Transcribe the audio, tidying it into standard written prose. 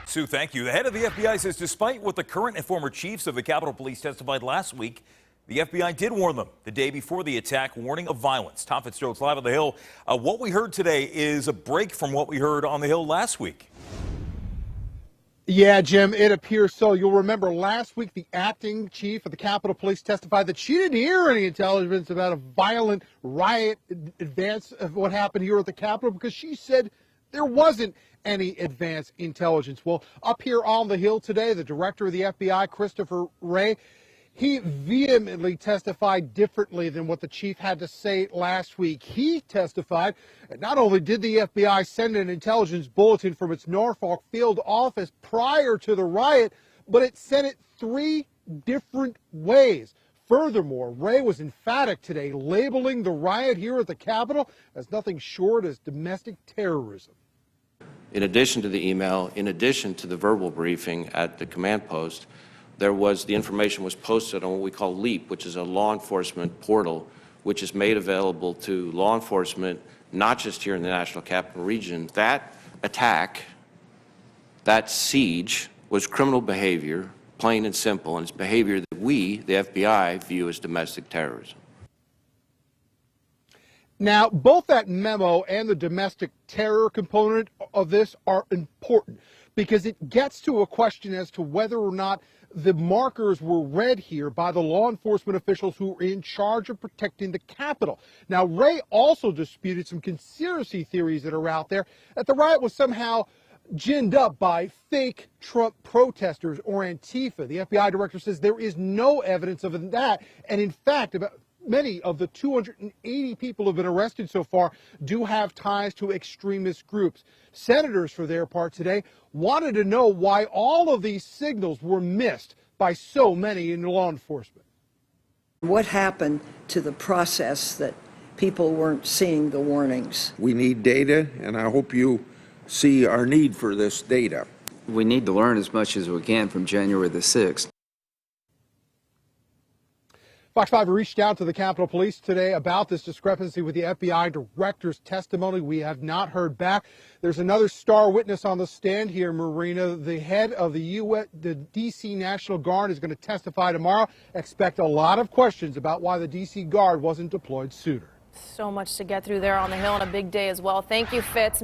Sue, thank you. The head of the FBI says despite what the current and former chiefs of the Capitol Police testified last week, the FBI did warn them the day before the attack, warning of violence. Tom Fitzgerald's live on the Hill. What we heard today is a break from what we heard on the Hill last week. Yeah, Jim, it appears so. You'll remember last week the acting chief of the Capitol Police testified that she didn't hear any intelligence about a violent riot advance of what happened here at the Capitol because she said there wasn't any advance intelligence. Well, up here on the Hill today, the director of the FBI, Christopher Wray, he vehemently testified differently than what the chief had to say last week. He testified that not only did the FBI send an intelligence bulletin from its Norfolk field office prior to the riot, but it sent it 3 different ways. Furthermore, Wray was emphatic today, labeling the riot here at the Capitol as nothing short as domestic terrorism. In addition to the email, in addition to the verbal briefing at the command post, the information was posted on what we call LEAP, which is a law enforcement portal, which is made available to law enforcement, not just here in the National Capital Region. That attack, that siege, was criminal behavior, plain and simple, and it's behavior that we, the FBI, view as domestic terrorism. Now, both that memo and the domestic terror component of this are important because it gets to a question as to whether or not the markers were read here by the law enforcement officials who were in charge of protecting the Capitol. Now, Wray also disputed some conspiracy theories that are out there that the riot was somehow ginned up by fake Trump protesters or Antifa. The FBI director says there is no evidence of that. And in fact, many of the 280 people who have been arrested so far do have ties to extremist groups. Senators, for their part today, wanted to know why all of these signals were missed by so many in law enforcement. What happened to the process that people weren't seeing the warnings? We need data, and I hope you see our need for this data. We need to learn as much as we can from January the 6th. Fox 5 reached out to the Capitol Police today about this discrepancy with the FBI director's testimony. We have not heard back. There's another star witness on the stand here, Marina. The head of the D.C. National Guard is going to testify tomorrow. Expect a lot of questions about why the D.C. Guard wasn't deployed sooner. So much to get through there on the Hill, and a big day as well. Thank you, Fitz.